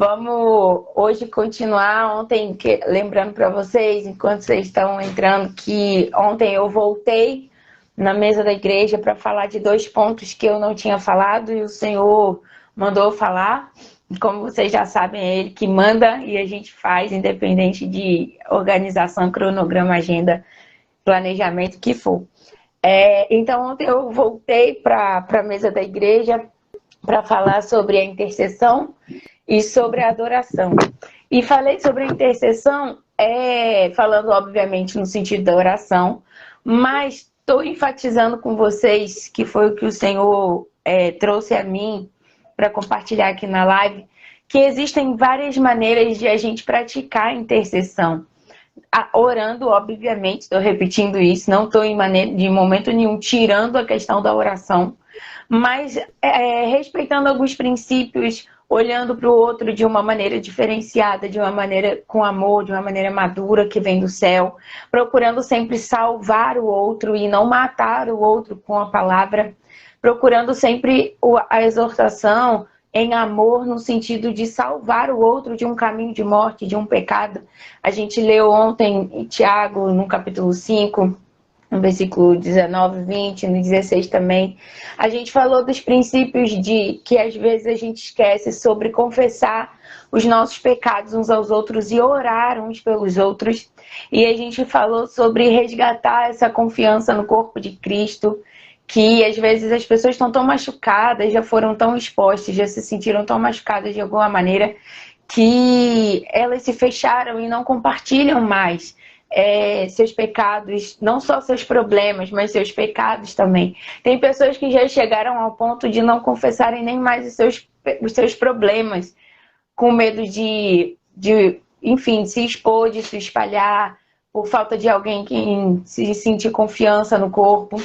Vamos hoje continuar. Ontem, lembrando para vocês, enquanto vocês estão entrando, que ontem eu voltei na mesa da igreja para falar de 2 pontos que eu não tinha falado e o Senhor mandou eu falar. Como vocês já sabem, é Ele que manda e a gente faz, independente de organização, cronograma, agenda, planejamento, que for. Então, ontem eu voltei para a mesa da igreja para falar sobre a intercessão e sobre a adoração. E falei sobre a intercessão, falando obviamente no sentido da oração, mas estou enfatizando com vocês, que foi o que o Senhor trouxe a mim para compartilhar aqui na live, que existem várias maneiras de a gente praticar a intercessão. Orando, obviamente, estou repetindo isso, não estou de momento nenhum tirando a questão da oração, mas respeitando alguns princípios, olhando para o outro de uma maneira diferenciada, de uma maneira com amor, de uma maneira madura que vem do céu, procurando sempre salvar o outro e não matar o outro com a palavra, procurando sempre a exortação em amor no sentido de salvar o outro de um caminho de morte, de um pecado. A gente leu ontem em Tiago, no capítulo 5, no versículo 19, 20, no 16 também. A gente falou dos princípios que às vezes a gente esquece sobre confessar os nossos pecados uns aos outros e orar uns pelos outros. E a gente falou sobre resgatar essa confiança no corpo de Cristo, que às vezes as pessoas estão tão machucadas, já foram tão expostas, já se sentiram tão machucadas de alguma maneira, que elas se fecharam e não compartilham mais seus pecados, não só seus problemas, mas seus pecados também. Tem pessoas que já chegaram ao ponto de não confessarem nem mais os seus problemas, com medo enfim, se expor, de se espalhar, por falta de alguém que se sentir confiança no corpo.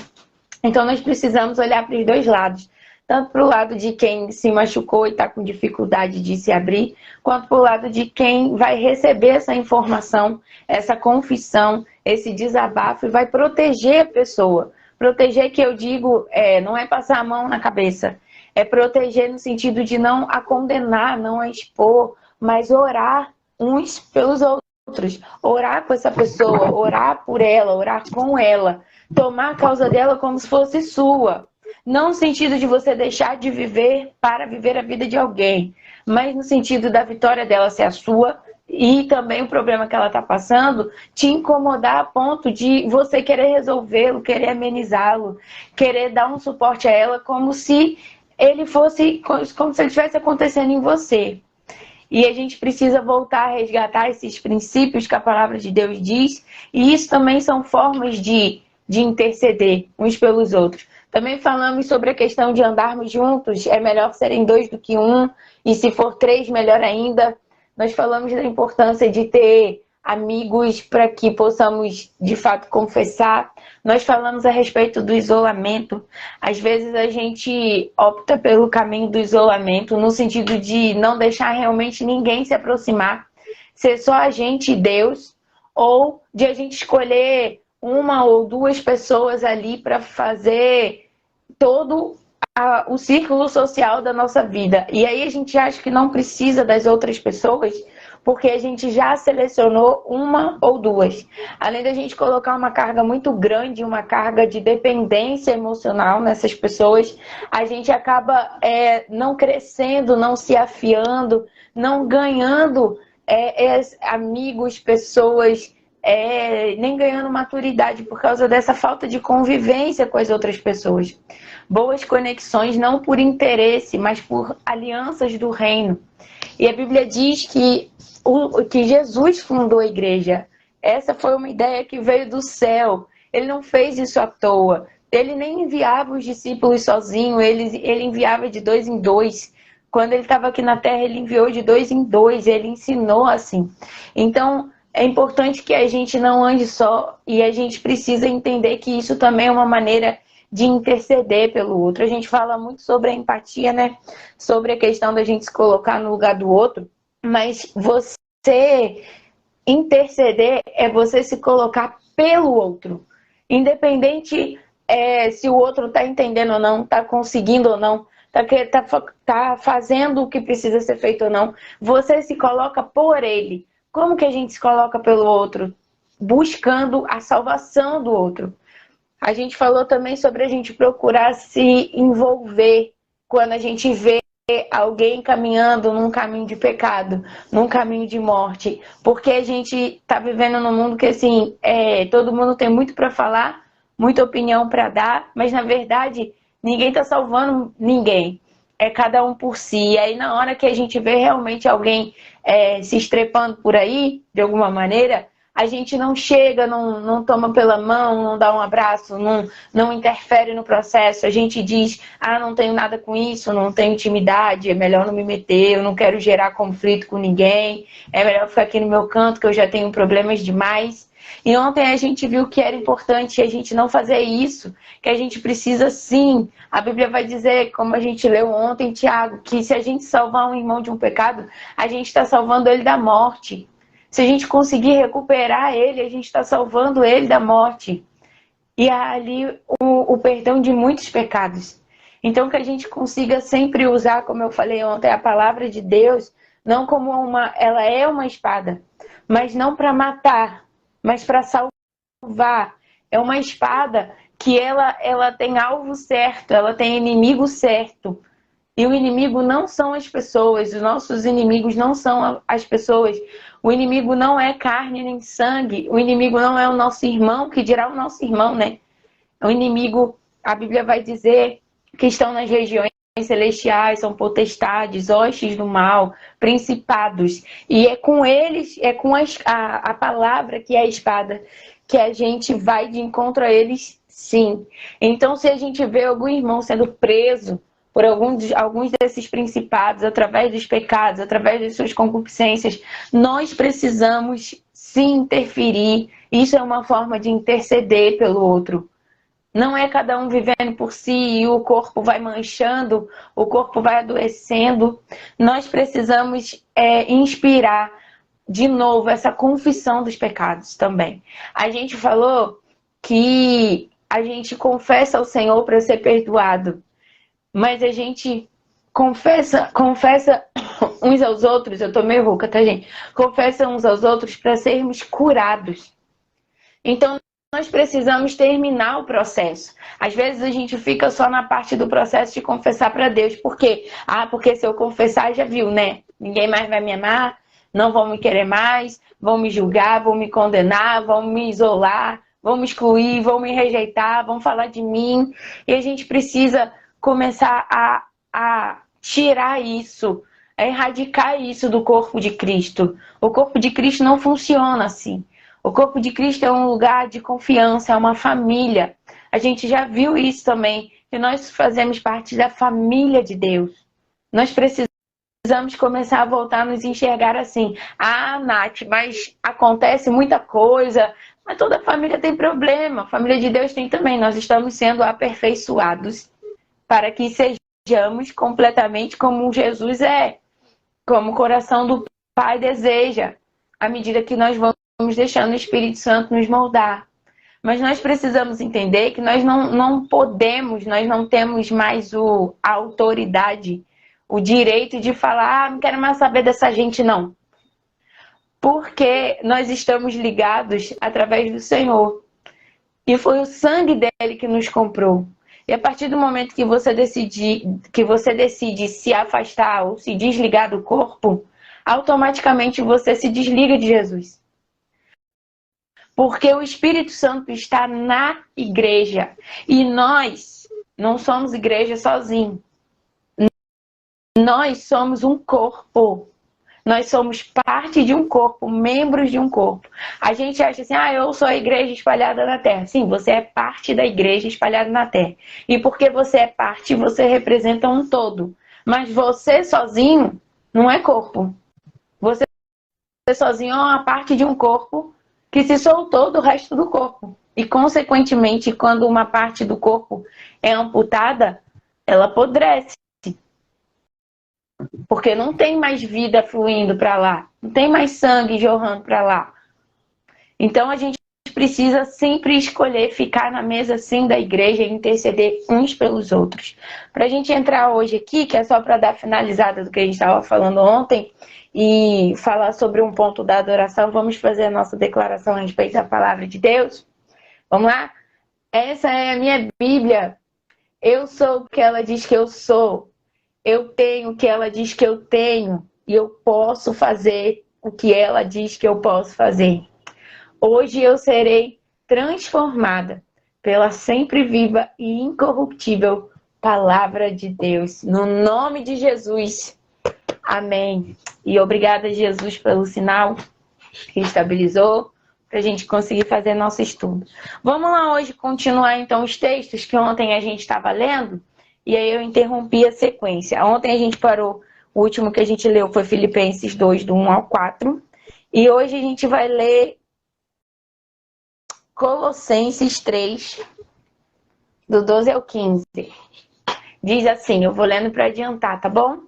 Então nós precisamos olhar para os dois lados, tanto para o lado de quem se machucou e está com dificuldade de se abrir, quanto para o lado de quem vai receber essa informação, essa confissão, esse desabafo e vai proteger a pessoa. Proteger, que eu digo, não é passar a mão na cabeça, é proteger no sentido de não a condenar, não a expor, mas orar uns pelos outros, orar com essa pessoa, orar por ela, orar com ela, tomar a causa dela como se fosse sua. Não no sentido de você deixar de viver para viver a vida de alguém, mas no sentido da vitória dela ser a sua e também o problema que ela está passando te incomodar a ponto de você querer resolvê-lo, querer amenizá-lo, querer dar um suporte a ela como se ele estivesse acontecendo em você. E a gente precisa voltar a resgatar esses princípios que a palavra de Deus diz, e isso também são formas de interceder uns pelos outros. Também falamos sobre a questão de andarmos juntos, é melhor serem 2 do que 1, e se for 3, melhor ainda. Nós falamos da importância de ter amigos para que possamos, de fato, confessar. Nós falamos a respeito do isolamento. Às vezes a gente opta pelo caminho do isolamento, no sentido de não deixar realmente ninguém se aproximar, ser só a gente e Deus, ou de a gente escolher 1 ou 2 pessoas ali para fazer todo o círculo social da nossa vida. E aí a gente acha que não precisa das outras pessoas, porque a gente já selecionou 1 ou 2. Além da gente colocar uma carga muito grande, uma carga de dependência emocional nessas pessoas, a gente acaba não crescendo, não se afiando, não ganhando amigos, pessoas, nem ganhando maturidade por causa dessa falta de convivência com as outras pessoas. Boas conexões não por interesse, mas por alianças do reino. E a Bíblia diz que Jesus fundou a igreja. Essa foi uma ideia que veio do céu. Ele não fez isso à toa. Ele nem enviava os discípulos sozinho, ele enviava de 2 em 2. Quando ele estava aqui na terra, ele enviou de 2 em 2, ele ensinou assim. Então, é importante que a gente não ande só, e a gente precisa entender que isso também é uma maneira de interceder pelo outro. A gente fala muito sobre a empatia, né? Sobre a questão da gente se colocar no lugar do outro, mas você interceder é você se colocar pelo outro. Independente se o outro está entendendo ou não, está conseguindo ou não, tá fazendo o que precisa ser feito ou não. Você se coloca por ele. Como que a gente se coloca pelo outro? Buscando a salvação do outro. A gente falou também sobre a gente procurar se envolver quando a gente vê alguém caminhando num caminho de pecado, num caminho de morte, porque a gente está vivendo num mundo que assim, todo mundo tem muito para falar, muita opinião para dar, mas na verdade ninguém está salvando ninguém. É cada um por si. E aí na hora que a gente vê realmente alguém se estrepando por aí, de alguma maneira, a gente não chega, não toma pela mão, não dá um abraço, não interfere no processo. A gente diz, não tenho nada com isso, não tenho intimidade, é melhor não me meter, eu não quero gerar conflito com ninguém, é melhor ficar aqui no meu canto que eu já tenho problemas demais. E ontem a gente viu que era importante a gente não fazer isso, que a gente precisa sim. A Bíblia vai dizer, como a gente leu ontem, Tiago, que se a gente salvar um irmão de um pecado, a gente está salvando ele da morte. Se a gente conseguir recuperar ele, a gente está salvando ele da morte. E ali o perdão de muitos pecados. Então que a gente consiga sempre usar, como eu falei ontem, a palavra de Deus, não como ela é uma espada, mas não para matar, mas para salvar. É uma espada que ela tem alvo certo, ela tem inimigo certo. E o inimigo não são as pessoas, os nossos inimigos não são as pessoas. O inimigo não é carne nem sangue, o inimigo não é o nosso irmão, que dirá o nosso irmão, né? O inimigo, a Bíblia vai dizer que estão nas regiões celestiais, são potestades, hostes do mal, principados. E é com eles, é com a palavra que é a espada, que a gente vai de encontro a eles, sim. Então, se a gente vê algum irmão sendo preso por alguns desses principados, através dos pecados, através das suas concupiscências, nós precisamos sim interferir. Isso é uma forma de interceder pelo outro. Não é cada um vivendo por si e o corpo vai manchando, o corpo vai adoecendo. Nós precisamos inspirar de novo essa confissão dos pecados também. A gente falou que a gente confessa ao Senhor para ser perdoado. Mas a gente confessa uns aos outros, eu tô meio rouca, tá, gente? Confessa uns aos outros para sermos curados. Então, nós precisamos terminar o processo. Às vezes a gente fica só na parte do processo de confessar para Deus. Por quê? Porque se eu confessar, já viu, né? Ninguém mais vai me amar, não vão me querer mais, vão me julgar, vão me condenar, vão me isolar, vão me excluir, vão me rejeitar, vão falar de mim. E a gente precisa começar a tirar isso, a erradicar isso do corpo de Cristo. O corpo de Cristo não funciona assim. O corpo de Cristo é um lugar de confiança, é uma família. A gente já viu isso também, que nós fazemos parte da família de Deus. Nós precisamos começar a voltar a nos enxergar assim. Nath, mas acontece muita coisa, mas toda família tem problema. A família de Deus tem também. Nós estamos sendo aperfeiçoados para que sejamos completamente como Jesus é, como o coração do Pai deseja, à medida que nós vamos deixando o Espírito Santo nos moldar. Mas nós precisamos entender que nós não podemos, nós não temos mais a autoridade, o direito de falar, não quero mais saber dessa gente, não. Porque nós estamos ligados através do Senhor. E foi o sangue dele que nos comprou. E a partir do momento que você decide se afastar ou se desligar do corpo, automaticamente você se desliga de Jesus. Porque o Espírito Santo está na igreja. E nós não somos igreja sozinhos. Nós somos um corpo. Nós somos parte de um corpo, membros de um corpo. A gente acha assim, eu sou a igreja espalhada na terra. Sim, você é parte da igreja espalhada na terra. E porque você é parte, você representa um todo. Mas você sozinho não é corpo. Você sozinho é uma parte de um corpo que se soltou do resto do corpo. E, consequentemente, quando uma parte do corpo é amputada, ela apodrece. Porque não tem mais vida fluindo para lá. Não tem mais sangue jorrando para lá. Então a gente precisa sempre escolher ficar na mesa sim da igreja e interceder uns pelos outros. Para a gente entrar hoje aqui, que é só para dar finalizada do que a gente estava falando ontem, e falar sobre um ponto da adoração, vamos fazer a nossa declaração a respeito da palavra de Deus? Vamos lá? Essa é a minha Bíblia. Eu sou o que ela diz que eu sou. Eu tenho o que ela diz que eu tenho. E eu posso fazer o que ela diz que eu posso fazer. Hoje eu serei transformada pela sempre viva e incorruptível palavra de Deus. No nome de Jesus. Amém. E obrigada, Jesus, pelo sinal que estabilizou para a gente conseguir fazer nosso estudo. Vamos lá hoje continuar então os textos que ontem a gente estava lendo e aí eu interrompi a sequência. Ontem a gente parou, o último que a gente leu foi Filipenses 2, do 1 ao 4. E hoje a gente vai ler Colossenses 3, do 12 ao 15. Diz assim, eu vou lendo para adiantar, tá bom?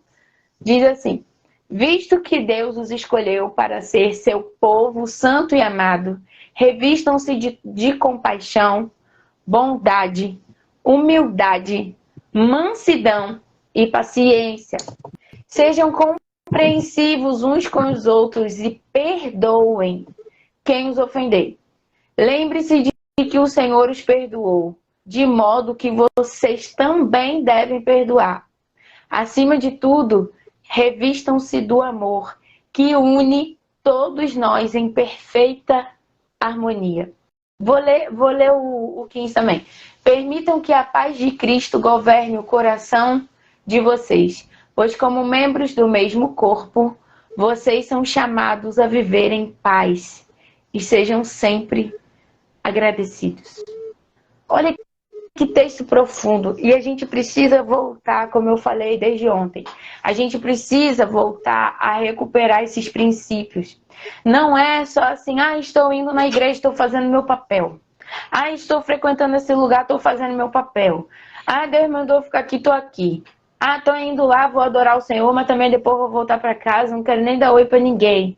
Diz assim: visto que Deus os escolheu para ser seu povo santo e amado, revistam-se de compaixão, bondade, humildade, mansidão e paciência. Sejam compreensivos uns com os outros e perdoem quem os ofender. Lembre-se de que o Senhor os perdoou, de modo que vocês também devem perdoar. Acima de tudo, revistam-se do amor, que une todos nós em perfeita harmonia. Vou ler o 15 também. Permitam que a paz de Cristo governe o coração de vocês, pois como membros do mesmo corpo, vocês são chamados a viver em paz e sejam sempre agradecidos. Olha que texto profundo. E a gente precisa voltar, como eu falei desde ontem, a gente precisa voltar a recuperar esses princípios. Não é só assim, estou indo na igreja, estou fazendo meu papel. Estou frequentando esse lugar, estou fazendo meu papel. Deus mandou ficar aqui, estou aqui. Estou indo lá, vou adorar o Senhor, mas também depois vou voltar para casa, não quero nem dar oi para ninguém.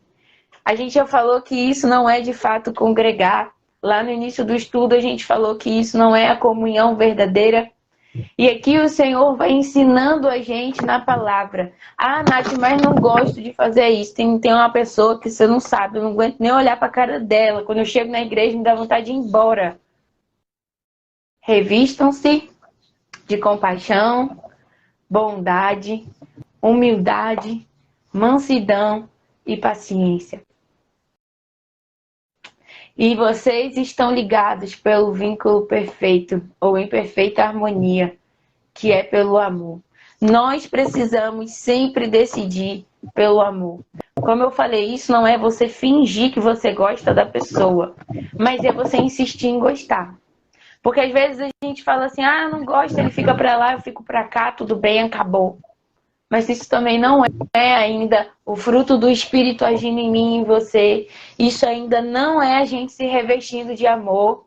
A gente já falou que isso não é de fato congregar. Lá no início do estudo a gente falou que isso não é a comunhão verdadeira. E aqui o Senhor vai ensinando a gente na palavra. Nath, mas não gosto de fazer isso. Tem uma pessoa que você não sabe, eu não aguento nem olhar para a cara dela. Quando eu chego na igreja me dá vontade de ir embora. Revistam-se de compaixão, bondade, humildade, mansidão e paciência. E vocês estão ligados pelo vínculo perfeito, ou em perfeita harmonia, que é pelo amor. Nós precisamos sempre decidir pelo amor. Como eu falei, isso não é você fingir que você gosta da pessoa, mas é você insistir em gostar. Porque às vezes a gente fala assim, eu não gosto, ele fica pra lá, eu fico pra cá, tudo bem, acabou. Mas isso também não é ainda o fruto do Espírito agindo em mim e em você. Isso ainda não é a gente se revestindo de amor.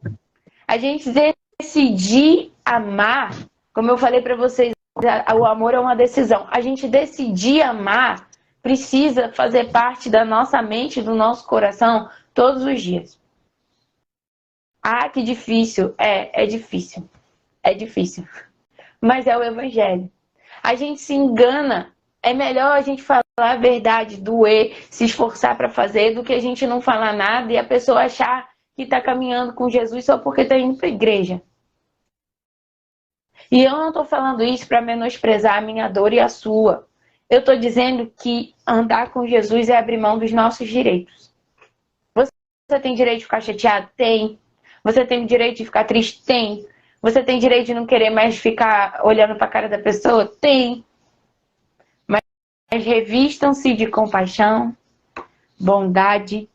A gente decidir amar, como eu falei para vocês, o amor é uma decisão. A gente decidir amar precisa fazer parte da nossa mente, do nosso coração, todos os dias. Que difícil. É difícil. É difícil. Mas é o Evangelho. A gente se engana. É melhor a gente falar a verdade, doer, se esforçar para fazer, do que a gente não falar nada e a pessoa achar que está caminhando com Jesus só porque está indo para a igreja. E eu não estou falando isso para menosprezar a minha dor e a sua. Eu estou dizendo que andar com Jesus é abrir mão dos nossos direitos. Você tem direito de ficar chateado? Tem. Você tem direito de ficar triste? Tem. Você tem direito de não querer mais ficar olhando para a cara da pessoa? Tem. Mas revistam-se de compaixão, bondade,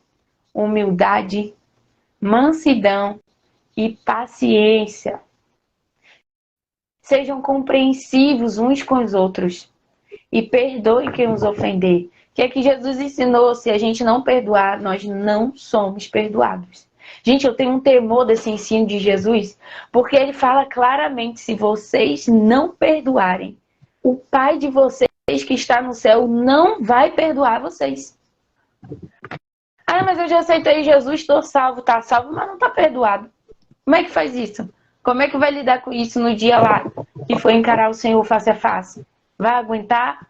humildade, mansidão e paciência. Sejam compreensivos uns com os outros e perdoem quem os ofender. Que é que Jesus ensinou, se a gente não perdoar, nós não somos perdoados. Gente, eu tenho um temor desse ensino de Jesus, porque ele fala claramente, se vocês não perdoarem, o Pai de vocês que está no céu não vai perdoar vocês. Ah, mas eu já aceitei Jesus, estou salvo, tá salvo, mas não está perdoado. Como é que faz isso? Como é que vai lidar com isso no dia lá que for encarar o Senhor face a face? Vai aguentar?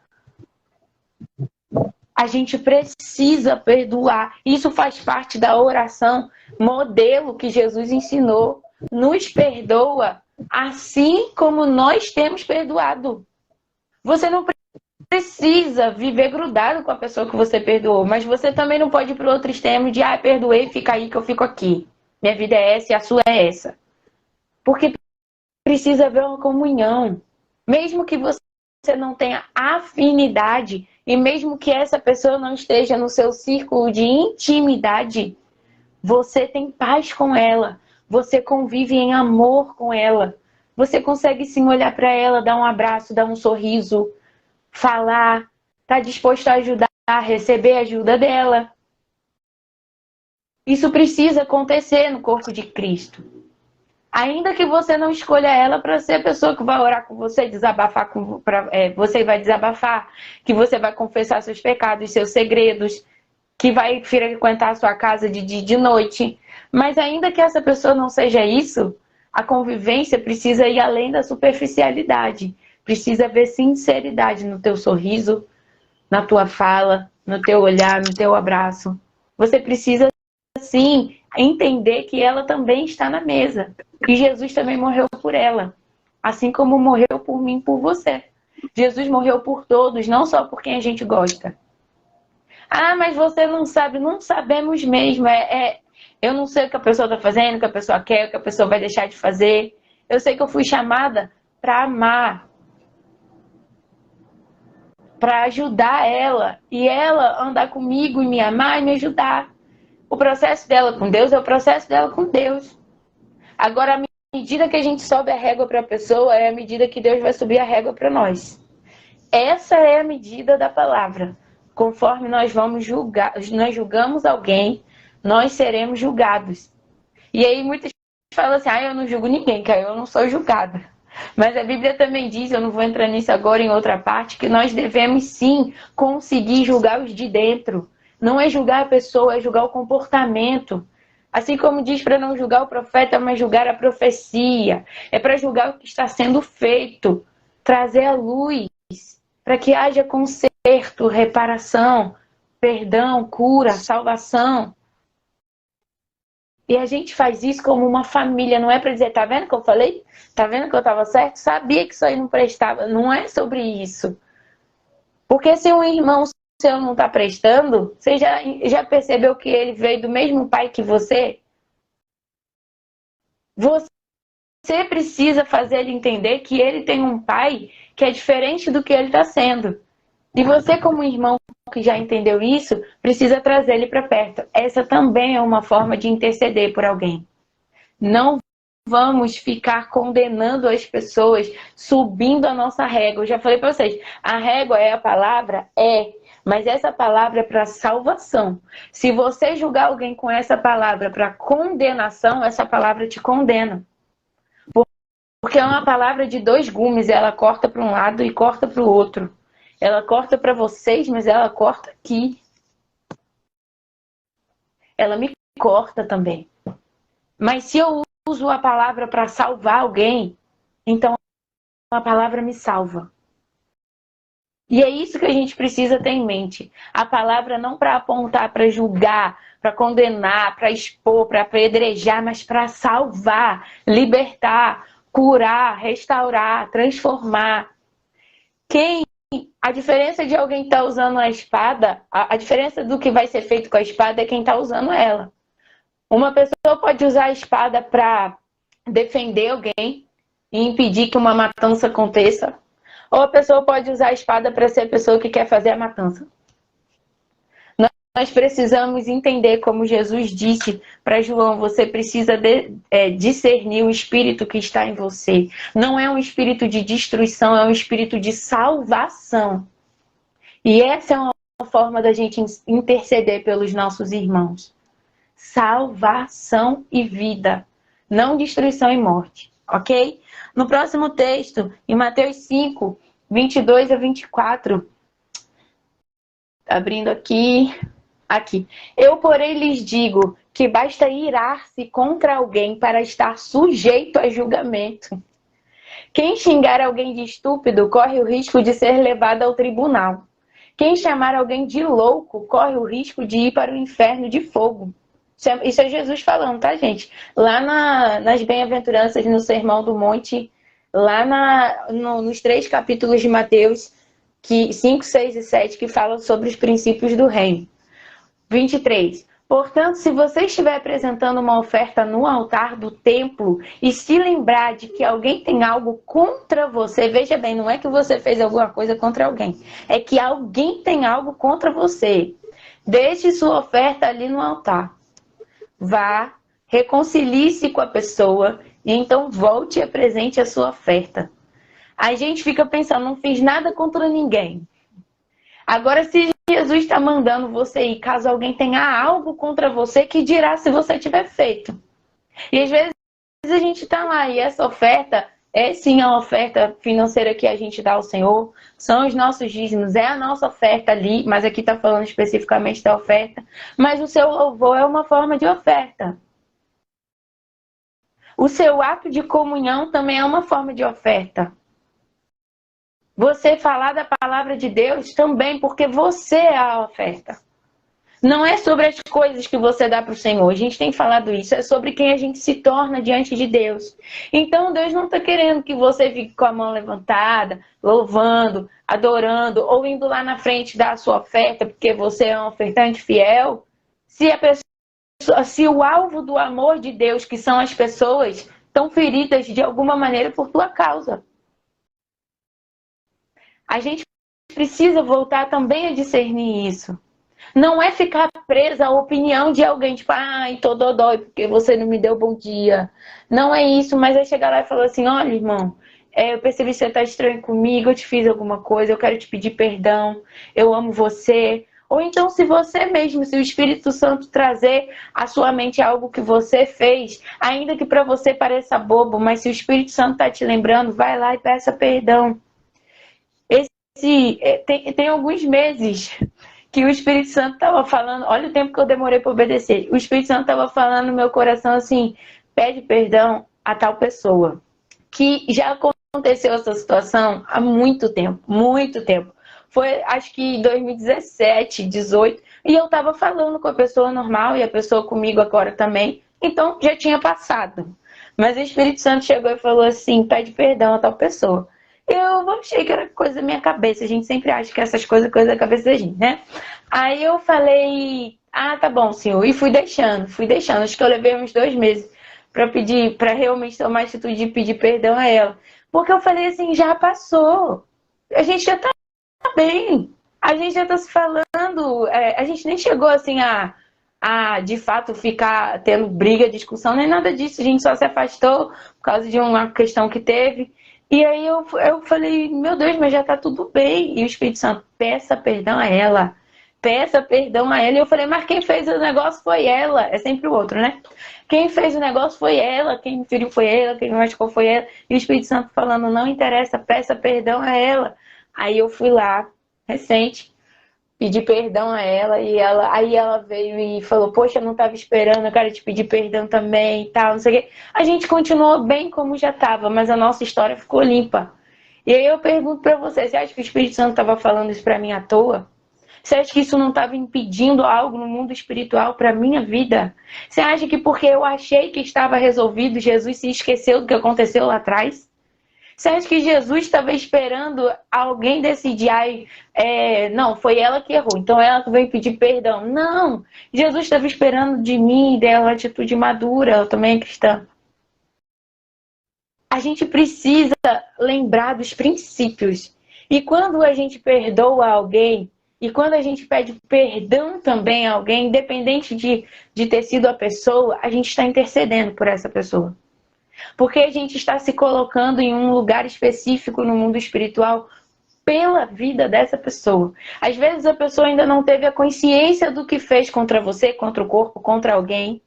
A gente precisa perdoar. Isso faz parte da oração, modelo que Jesus ensinou. Nos perdoa assim como nós temos perdoado. Você não precisa viver grudado com a pessoa que você perdoou, mas você também não pode ir para o outro extremo de perdoei, fica aí que eu fico aqui. Minha vida é essa e a sua é essa. Porque precisa haver uma comunhão. Mesmo que você não tenha afinidade e mesmo que essa pessoa não esteja no seu círculo de intimidade, você tem paz com ela. Você convive em amor com ela. Você consegue sim olhar para ela, dar um abraço, dar um sorriso, falar, tá disposto a ajudar, a receber a ajuda dela. Isso precisa acontecer no corpo de Cristo. Ainda que você não escolha ela para ser a pessoa que vai orar com você, desabafar você vai desabafar, que você vai confessar seus pecados, seus segredos, que vai frequentar a sua casa de dia e de noite. Mas ainda que essa pessoa não seja isso, a convivência precisa ir além da superficialidade. Precisa haver sinceridade no teu sorriso, na tua fala, no teu olhar, no teu abraço. Você precisa, sim, entender que ela também está na mesa. E Jesus também morreu por ela. Assim como morreu por mim e por você. Jesus morreu por todos, não só por quem a gente gosta. Ah, mas você não sabe. Não sabemos mesmo. Eu não sei o que a pessoa está fazendo, o que a pessoa quer, o que a pessoa vai deixar de fazer. Eu sei que eu fui chamada para amar, para ajudar ela. E ela andar comigo e me amar e me ajudar. O processo dela com Deus é o processo dela com Deus. Agora, a medida que a gente sobe a régua para a pessoa é a medida que Deus vai subir a régua para nós. Essa é a medida da palavra. Conforme nós vamos julgar, nós julgamos alguém, nós seremos julgados. E aí muitas pessoas falam assim, eu não julgo ninguém, que eu não sou julgada. Mas a Bíblia também diz, eu não vou entrar nisso agora em outra parte, que nós devemos sim conseguir julgar os de dentro. Não é julgar a pessoa, é julgar o comportamento. Assim como diz para não julgar o profeta, mas julgar a profecia. É para julgar o que está sendo feito. Trazer a luz para que haja conserto, reparação, perdão, cura, salvação. E a gente faz isso como uma família, não é para dizer, tá vendo que eu falei? Tá vendo que eu estava certo? Sabia que isso aí não prestava. Não é sobre isso. Porque se um irmão seu não está prestando, você já percebeu que ele veio do mesmo pai que você? Você precisa fazer ele entender que ele tem um pai que é diferente do que ele está sendo. E você, como irmão que já entendeu isso, precisa trazer ele para perto. Essa também é uma forma de interceder por alguém. Não vamos ficar condenando as pessoas, subindo a nossa régua. Eu já falei para vocês, a régua é a palavra? É. Mas essa palavra é para salvação. Se você julgar alguém com essa palavra para condenação, essa palavra te condena. Porque é uma palavra de dois gumes, ela corta para um lado e corta para o outro. Ela corta para vocês, mas ela corta aqui. Ela me corta também. Mas se eu uso a palavra para salvar alguém, então a palavra me salva. E é isso que a gente precisa ter em mente. A palavra não para apontar, para julgar, para condenar, para expor, para apedrejar, mas para salvar, libertar, curar, restaurar, transformar. A diferença de alguém estar usando a espada, a diferença do que vai ser feito com a espada é quem está usando ela. Uma pessoa pode usar a espada para defender alguém e impedir que uma matança aconteça. Ou a pessoa pode usar a espada para ser a pessoa que quer fazer a matança. Nós precisamos entender, como Jesus disse para João, você precisa discernir o espírito que está em você. Não é um espírito de destruição, é um espírito de salvação. E essa é uma forma da gente interceder pelos nossos irmãos. Salvação e vida, não destruição e morte, ok? No próximo texto, em Mateus 5, 22 a 24, abrindo aqui... Aqui. Eu, porém, lhes digo que basta irar-se contra alguém para estar sujeito a julgamento. Quem xingar alguém de estúpido corre o risco de ser levado ao tribunal. Quem chamar alguém de louco corre o risco de ir para o inferno de fogo. Isso é Jesus falando, tá, gente? Lá nas Bem-aventuranças, no Sermão do Monte, lá nos 3 capítulos de Mateus, 5, 6 e 7, que falam sobre os princípios do reino. 23. Portanto, se você estiver apresentando uma oferta no altar do templo e se lembrar de que alguém tem algo contra você, veja bem, não é que você fez alguma coisa contra alguém, é que alguém tem algo contra você. Deixe sua oferta ali no altar. Vá, reconcilie-se com a pessoa e então volte e apresente a sua oferta. A gente fica pensando, não fiz nada contra ninguém. Agora, se Jesus está mandando você ir, caso alguém tenha algo contra você, que dirá se você tiver feito? E às vezes a gente está lá e essa oferta é sim a oferta financeira que a gente dá ao Senhor, são os nossos dízimos, é a nossa oferta ali, mas aqui está falando especificamente da oferta, mas o seu louvor é uma forma de oferta. O seu ato de comunhão também é uma forma de oferta. Você falar da palavra de Deus também, porque você é a oferta. Não é sobre as coisas que você dá para o Senhor. A gente tem falado isso. É sobre quem a gente se torna diante de Deus. Então, Deus não está querendo que você fique com a mão levantada, louvando, adorando, ou indo lá na frente dar a sua oferta, porque você é um ofertante fiel. Se o alvo do amor de Deus, que são as pessoas, estão feridas de alguma maneira por tua causa. A gente precisa voltar também a discernir isso. Não é ficar presa à opinião de alguém, tipo, ai, tô dodói porque você não me deu bom dia. Não é isso, mas é chegar lá e falar assim, olha, irmão, eu percebi que você tá estranho comigo, eu te fiz alguma coisa, eu quero te pedir perdão, eu amo você. Ou então, se você mesmo, se o Espírito Santo trazer à sua mente algo que você fez, ainda que para você pareça bobo, mas se o Espírito Santo tá te lembrando, vai lá e peça perdão. Tem alguns meses que o Espírito Santo estava falando, olha o tempo que eu demorei para obedecer. O Espírito Santo estava falando no meu coração assim, pede perdão a tal pessoa. Que já aconteceu essa situação há muito tempo, muito tempo. Foi acho que em 2017, 18, e eu estava falando com a pessoa normal e a pessoa comigo agora também. Então já tinha passado. Mas o Espírito Santo chegou e falou assim, pede perdão a tal pessoa. Eu achei que era coisa da minha cabeça. A gente sempre acha que essas coisas é coisa da cabeça da gente, né? Aí eu falei, tá bom, senhor. E fui deixando. Acho que eu levei uns 2 meses para realmente tomar a atitude de pedir perdão a ela. Porque eu falei assim, já passou. A gente já tá bem. A gente já tá se falando. A gente nem chegou assim a de fato ficar tendo briga, discussão, nem nada disso. A gente só se afastou por causa de uma questão que teve. E aí eu falei, meu Deus, mas já tá tudo bem. E o Espírito Santo, peça perdão a ela. Peça perdão a ela. E eu falei, mas quem fez o negócio foi ela. É sempre o outro, né? Quem fez o negócio foi ela. Quem me feriu foi ela. Quem me machucou foi ela. E o Espírito Santo falando, não interessa, peça perdão a ela. Aí eu fui lá, recente, pedi perdão a ela. E aí ela veio e falou, poxa, eu não tava esperando, eu quero te pedir perdão também e tal, não sei o quê. A gente continuou bem como já tava, mas a nossa história ficou limpa. E aí eu pergunto pra você acha que o Espírito Santo tava falando isso pra mim à toa? Você acha que isso não estava impedindo algo no mundo espiritual para minha vida? Você acha que porque eu achei que estava resolvido, Jesus se esqueceu do que aconteceu lá atrás? Você acha que Jesus estava esperando alguém decidir, não, foi ela que errou, então ela que veio pedir perdão? Não, Jesus estava esperando de mim, dela, atitude madura, eu também é cristã. A gente precisa lembrar dos princípios. E quando a gente perdoa alguém, e quando a gente pede perdão também a alguém, independente de ter sido a pessoa, a gente está intercedendo por essa pessoa. Porque a gente está se colocando em um lugar específico no mundo espiritual pela vida dessa pessoa. Às vezes a pessoa ainda não teve a consciência do que fez contra você, contra o corpo, contra alguém.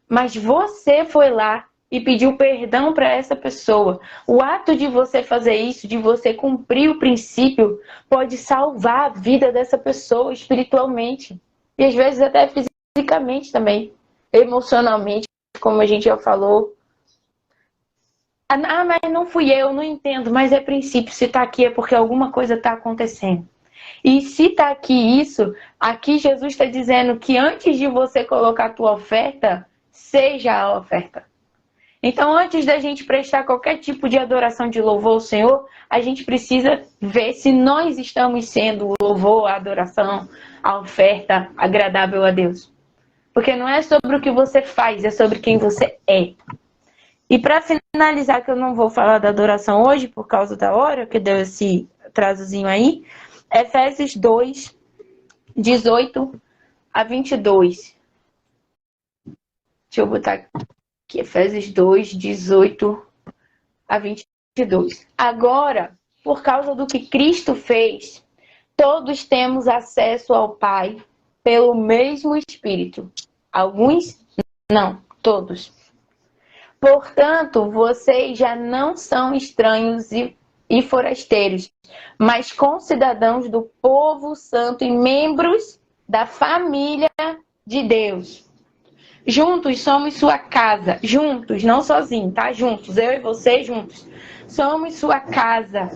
Mas você foi lá e pediu perdão para essa pessoa. O ato de você fazer isso, de você cumprir o princípio, pode salvar a vida dessa pessoa espiritualmente. E às vezes até fisicamente também, emocionalmente, como a gente já falou. Ah, mas não fui eu, não entendo, mas é princípio, se tá aqui é porque alguma coisa tá acontecendo. E se tá aqui isso, aqui Jesus está dizendo que antes de você colocar a tua oferta, seja a oferta. Então, antes da gente prestar qualquer tipo de adoração de louvor ao Senhor, a gente precisa ver se nós estamos sendo o louvor, a adoração, a oferta agradável a Deus. Porque não é sobre o que você faz, é sobre quem você é. E para finalizar, que eu não vou falar da adoração hoje por causa da hora, que deu esse atrasozinho aí, Efésios 2, 18 a 22. Deixa eu botar aqui, Efésios 2, 18 a 22. Agora, por causa do que Cristo fez, todos temos acesso ao Pai pelo mesmo Espírito. Alguns? Não, todos. Portanto, vocês já não são estranhos e forasteiros, mas concidadãos do povo santo e membros da família de Deus. Juntos somos sua casa. Juntos, não sozinhos, tá? Juntos, eu e você juntos. Somos sua casa,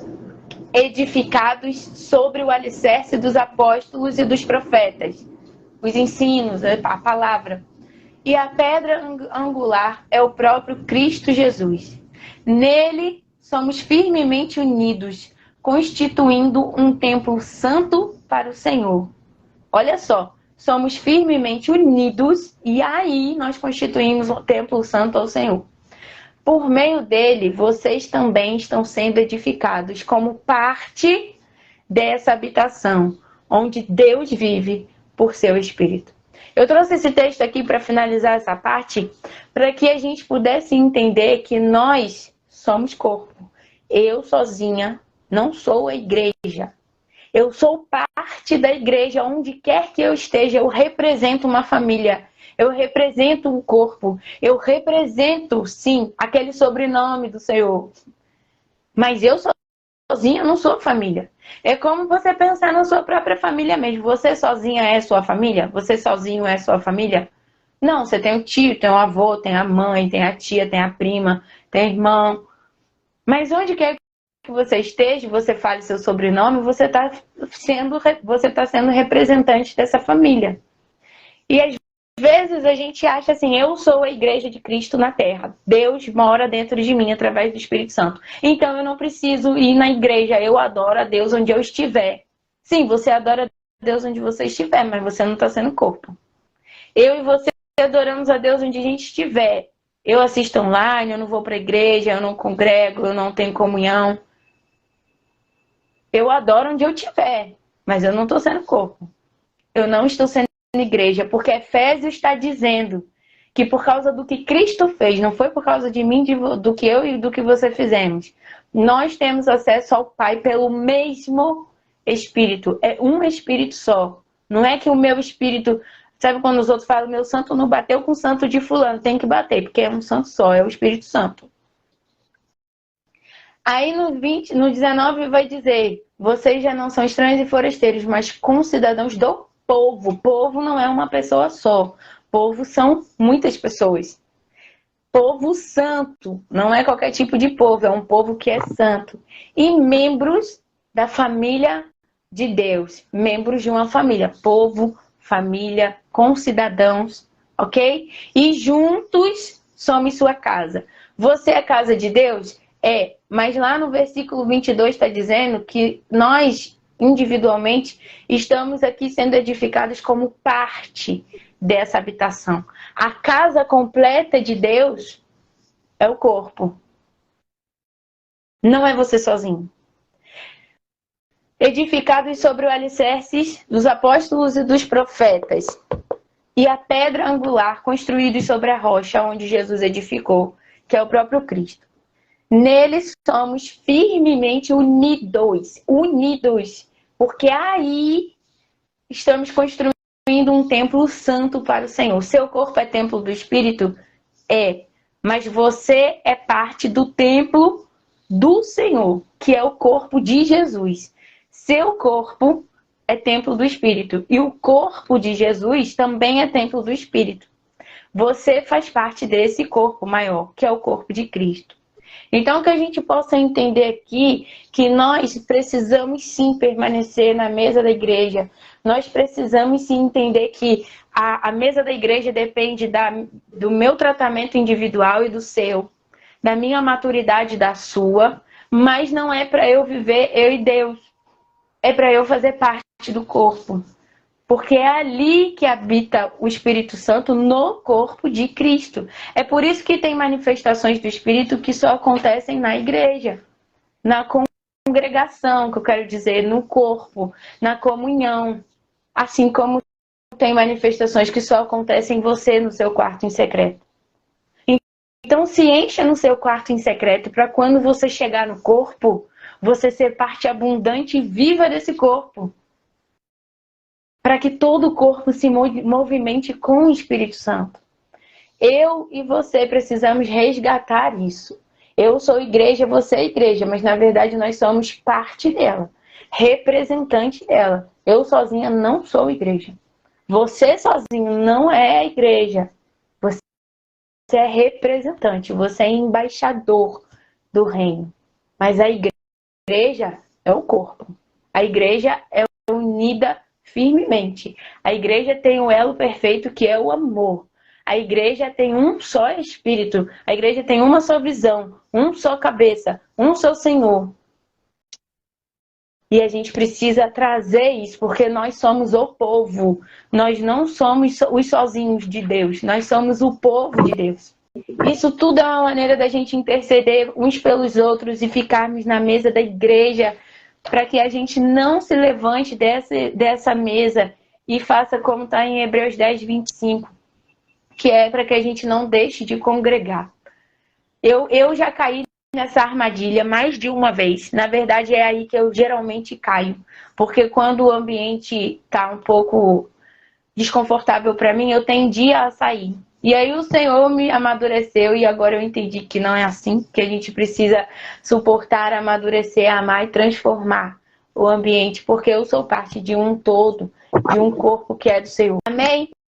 edificados sobre o alicerce dos apóstolos e dos profetas. Os ensinos, a palavra. E a pedra angular é o próprio Cristo Jesus. Nele somos firmemente unidos, constituindo um templo santo para o Senhor. Olha só, somos firmemente unidos e aí nós constituímos um templo santo ao Senhor. Por meio dele, vocês também estão sendo edificados como parte dessa habitação, onde Deus vive por seu Espírito. Eu trouxe esse texto aqui para finalizar essa parte, para que a gente pudesse entender que nós somos corpo. Eu sozinha não sou a igreja. Eu sou parte da igreja, onde quer que eu esteja, eu represento uma família. Eu represento um corpo. Eu represento, sim, aquele sobrenome do Senhor. Mas eu sozinha não sou família. É como você pensar na sua própria família mesmo. Você sozinha é sua família? Você sozinho é sua família? Não, você tem o tio, tem o avô, tem a mãe, tem a tia, tem a prima, tem o irmão. Mas onde quer que você esteja, você fale seu sobrenome, você está sendo representante dessa família. E às vezes a gente acha assim, eu sou a igreja de Cristo na Terra. Deus mora dentro de mim através do Espírito Santo. Então eu não preciso ir na igreja, eu adoro a Deus onde eu estiver. Sim, você adora a Deus onde você estiver, mas você não está sendo corpo. Eu e você adoramos a Deus onde a gente estiver. Eu assisto online, eu não vou para a igreja, eu não congrego, eu não tenho comunhão. Eu adoro onde eu estiver, mas eu não estou sendo corpo. Eu não estou sendo igreja, porque Efésios está dizendo que por causa do que Cristo fez, não foi por causa de mim, do que eu e do que você fizemos. Nós temos acesso ao Pai pelo mesmo Espírito. É um Espírito só. Não é que o meu Espírito... Sabe quando os outros falam, meu santo não bateu com o santo de fulano? Tem que bater, porque é um santo só, é o Espírito Santo. Aí no 19 vai dizer, vocês já não são estranhos e forasteiros, mas concidadãos do povo. Povo não é uma pessoa só. Povo são muitas pessoas. Povo santo. Não é qualquer tipo de povo. É um povo que é santo. E membros da família de Deus. Membros de uma família. Povo, família, concidadãos. Ok? E juntos somos sua casa. Você é a casa de Deus? É. Mas lá no versículo 22 está dizendo que nós... individualmente, estamos aqui sendo edificados como parte dessa habitação. A casa completa de Deus é o corpo. Não é você sozinho. Edificados sobre o alicerce dos apóstolos e dos profetas. E a pedra angular construídos sobre a rocha onde Jesus edificou, que é o próprio Cristo. Neles somos firmemente unidos. Unidos. Porque aí estamos construindo um templo santo para o Senhor. Seu corpo é templo do Espírito? É. Mas você é parte do templo do Senhor, que é o corpo de Jesus. Seu corpo é templo do Espírito. E o corpo de Jesus também é templo do Espírito. Você faz parte desse corpo maior, que é o corpo de Cristo. Então, que a gente possa entender aqui que nós precisamos sim permanecer na mesa da igreja. Nós precisamos sim entender que a mesa da igreja depende do meu tratamento individual e do seu, da minha maturidade e da sua, mas não é para eu viver eu e Deus. É para eu fazer parte do corpo. Porque é ali que habita o Espírito Santo no corpo de Cristo. É por isso que tem manifestações do Espírito que só acontecem na igreja, na congregação, que eu quero dizer, no corpo, na comunhão. Assim como tem manifestações que só acontecem em você, no seu quarto em secreto. Então se encha no seu quarto em secreto para quando você chegar no corpo, você ser parte abundante e viva desse corpo. Para que todo o corpo se movimente com o Espírito Santo. Eu e você precisamos resgatar isso. Eu sou igreja, você é igreja, mas na verdade nós somos parte dela, representante dela. Eu sozinha não sou igreja. Você sozinho não é a igreja. Você é representante, você é embaixador do reino. Mas a igreja é o corpo. A igreja é unida firmemente. A igreja tem o elo perfeito que é o amor. A igreja tem um só Espírito. A igreja tem uma só visão, um só cabeça, um só Senhor. E a gente precisa trazer isso, porque nós somos o povo. Nós não somos os sozinhos de Deus. Nós somos o povo de Deus. Isso tudo é uma maneira da gente interceder uns pelos outros e ficarmos na mesa da igreja, para que a gente não se levante dessa mesa e faça como está em Hebreus 10, 25, que é para que a gente não deixe de congregar. Eu já caí nessa armadilha mais de uma vez. Na verdade, é aí que eu geralmente caio, porque quando o ambiente está um pouco desconfortável para mim, eu tendia a sair. E aí o Senhor me amadureceu e agora eu entendi que não é assim, que a gente precisa suportar, amadurecer, amar e transformar o ambiente, porque eu sou parte de um todo, de um corpo que é do Senhor. Amém?